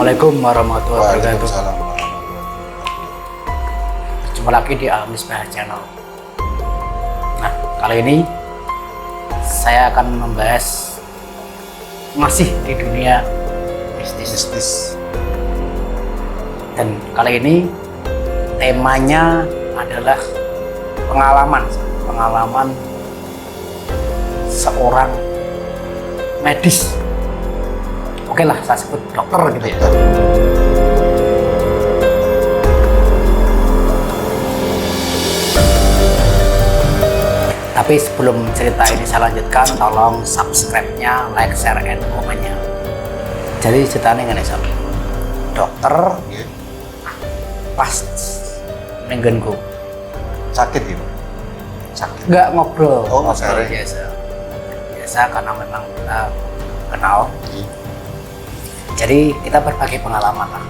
Assalamualaikum warahmatullahi wabarakatuh. Waalaikumsalam. Jumpa lagi di Al Misbah Channel. Nah, kali ini saya akan membahas masih di dunia bisnis. Dan kali ini temanya adalah pengalaman seorang medis. Oke lah, saya sebut dokter gitu ya. Tapi sebelum cerita ini saya lanjutkan, tolong subscribe-nya, like, share, and komen-nya. Jadi ceritanya ngene sob. Dokter pas nenggenku Sakit ya? Sakit. nggak ngobrol, Oh, ngobrol sharing. biasa karena memang kita kenal. Jadi kita berbagi pengalaman lah,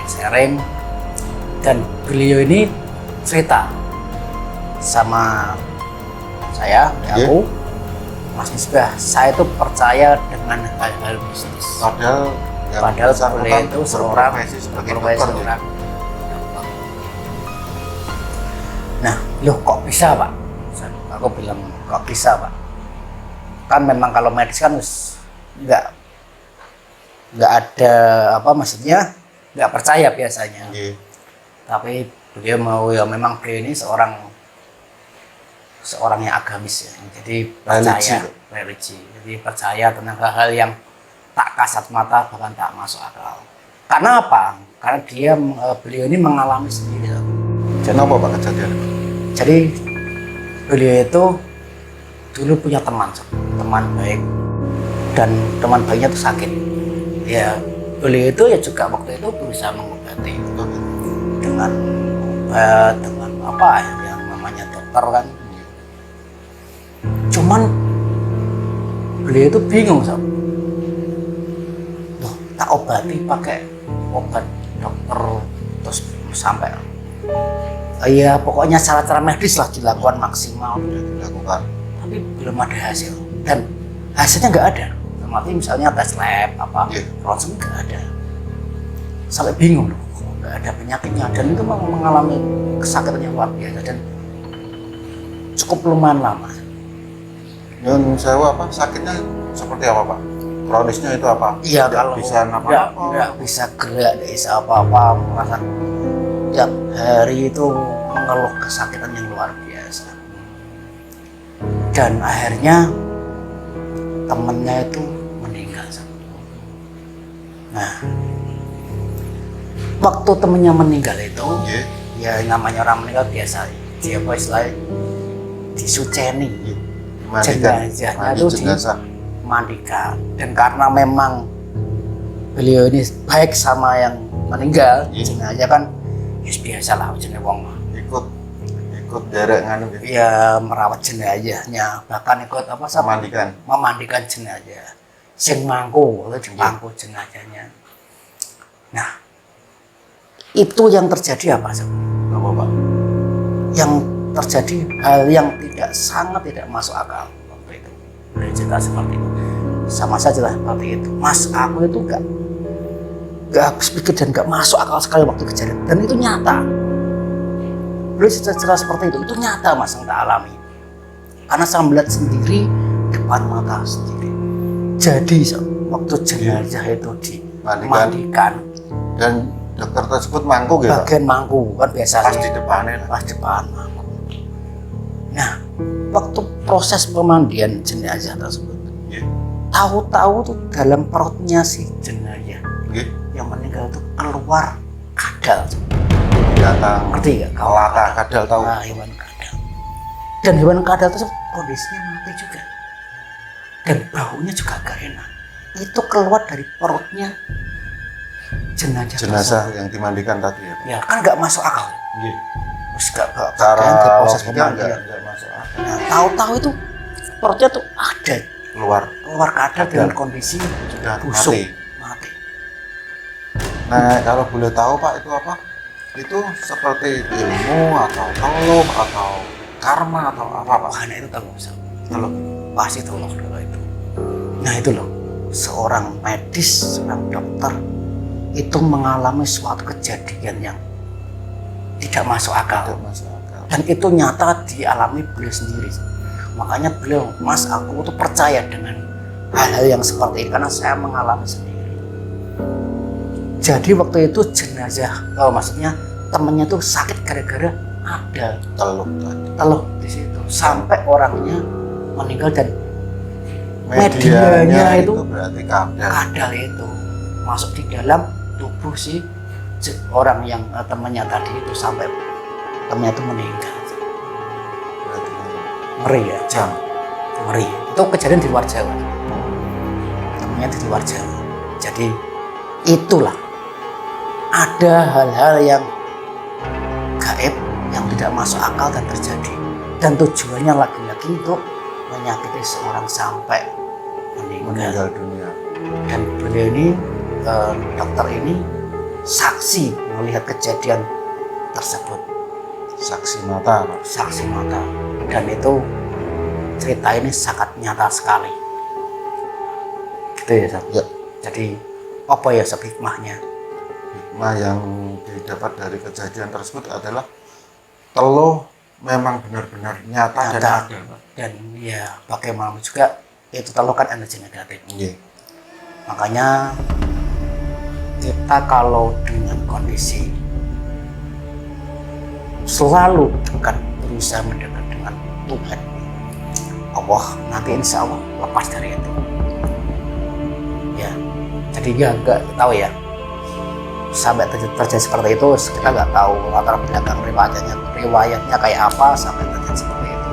sharing, dan beliau ini cerita sama saya, aku, Mas Misbah. Saya itu percaya dengan hal-hal bisnis. Padahal Beliau itu seorang sebagai dokter. dokter. Nah, loh kok bisa Pak? Aku bilang kok bisa Pak? Kan memang kalau medis kan nggak ada apa maksudnya nggak percaya biasanya. Tapi beliau memang beliau ini seorang yang agamis ya, jadi percaya religi. Jadi percaya tentang hal-hal yang tak kasat mata bahkan tak masuk akal. Karena apa? Karena beliau ini mengalami sendiri. Kenapa Pak kejadian? Jadi beliau itu dulu punya teman baik, dan teman baiknya itu sakit. Ya beliau itu ya juga waktu itu berusaha mengobati dengan obat, dengan apa yang namanya dokter kan. Cuman beliau itu bingung sob. Loh, tak obati pakai obat dokter terus sampai ya pokoknya cara-cara medis lah dilakukan maksimal Dilakukan. tapi belum ada hasil, dan hasilnya nggak ada. Berarti misalnya tes lab apa ronsen nggak ada, sampai bingung loh kok nggak ada penyakitnya, dan itu mengalami kesakitan yang luar biasa dan cukup lumayan lama. Nyun sewu apa? Sakitnya seperti apa Pak? Kronisnya itu apa? Iya, Tidak kalau bisa nggak bisa gerak, nggak bisa apa-apa, merasa tiap hari itu mengeluh kesakitan yang luar biasa. Dan akhirnya temennya itu meninggal. Nah, waktu temennya meninggal itu, ya namanya orang meninggal biasa, dia istilahnya disuceni, jenazahnya itu dimandikan. Dan karena memang beliau ini baik sama yang meninggal, jenazah kan biasa lah, jenazah wong ikut derek nganu gitu. Ya merawat jenazahnya, bahkan ikut apa memandikan jenazah sing mangku jenazahnya. Nah, itu yang terjadi apa sih? Apa Pak? Yang terjadi hal yang sangat tidak masuk akal waktu itu. Beliau cerita seperti itu. Sama saja lah seperti itu. Mas, aku itu nggak habis pikir dan nggak masuk akal sekali waktu kejadian, dan itu nyata. Beliau cerita seperti itu nyata Mas yang tak alami, karena saya melihat sendiri depan mata sendiri. Jadi waktu jenazah itu dimandikan dan dokter tersebut mangku gitu. Bagian mangku kan biasa pas di depannya. Pas depan mangku. Nah, waktu proses pemandian jenazah tersebut, tahu-tahu tuh dalam perutnya si jenazah yang meninggal itu keluar kadal. Binatang Ngerti nggak? Kelata kadal tahu. Nah, hewan kadal. Dan hewan kadal itu kondisinya mati juga. Dan baunya juga gak enak. Itu keluar dari perutnya jenazah yang dimandikan tadi ya. Ya kan nggak masuk akal. Terus Cara ke proses pemandian. nggak masuk akal. Nah, tahu-tahu itu perutnya tuh ada keluar kadal dengan kondisi sudah busuk, mati. Nah, kalau boleh tahu Pak, itu apa? Itu seperti ilmu atau teluk atau karma atau apa Pak? Wah, itu teluk. Pasti teluk itu. Nah itu loh, seorang medis, seorang dokter itu mengalami suatu kejadian yang tidak masuk akal. Tidak masuk akal. Dan itu nyata dialami beliau sendiri. Makanya beliau, Mas, aku tuh percaya dengan hal-hal yang seperti ini karena saya mengalami sendiri. Jadi waktu itu jenazah, maksudnya temennya tuh sakit gara-gara ada teluh di situ. Sampai orangnya meninggal dan medianya itu berarti kadal itu masuk di dalam tubuh si orang yang temannya tadi itu sampai temannya itu meninggal. berarti Ngeri ya, jam. ngeri. Itu kejadian di luar Jawa. Temannya di luar Jawa. Jadi itulah ada hal-hal yang gaib yang tidak masuk akal dan terjadi. Dan tujuannya lagi-lagi untuk menyakiti seorang sampai meninggal dunia. Dan beliau ini dokter ini saksi melihat kejadian tersebut, Saksi mata, Pak. saksi mata, dan itu cerita ini sangat nyata sekali gitu ya, Sob? Ya. Jadi apa ya Sob hikmahnya? Hikmah yang didapat dari kejadian tersebut adalah teluh memang benar-benar nyata dan Nyata. ada, Pak. Dan ya bagaimana juga itu teluh kan energi negatif. Iya. Makanya kita kalau dengan kondisi selalu dekat, berusaha mendekat dengan Tuhan, Allah nanti insya Allah lepas dari itu. Ya, jadi ya nggak tahu ya sampai terjadi seperti itu, kita nggak tahu latar belakang riwayatnya kayak apa sampai terjadi seperti itu.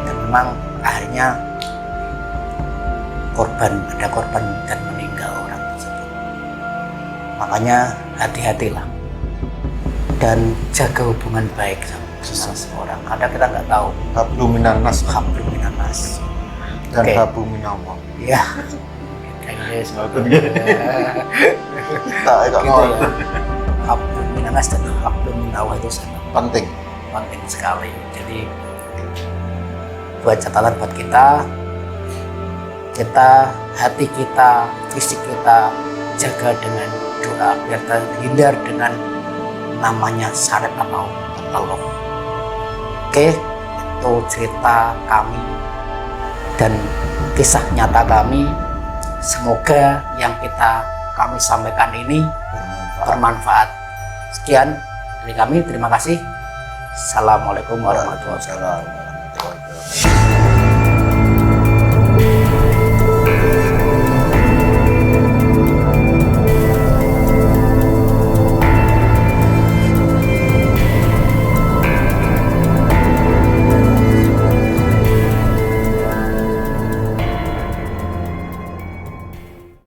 Dan memang akhirnya ada korban dan meninggal orang tersebut. Makanya hati-hatilah dan jaga hubungan baik sama seseorang. Kadang kita nggak tahu. Hablum minan nas, Pak. Hablum minan nas. Dan Oke. hablum minallah. Ya. Inggris. Tak Gitu ya. Hablum minan nas dan hablum minallah itu sangat penting. penting sekali. Jadi buat catatan buat kita, hati kita, fisik kita jaga dengan doa biar terhindar dengan namanya saret atau teluh. Oke, itu cerita kami dan kisah nyata kami. Semoga yang kami sampaikan ini bermanfaat. Sekian dari kami, terima kasih. Assalamualaikum warahmatullahi wabarakatuh. Waalaikumsalam.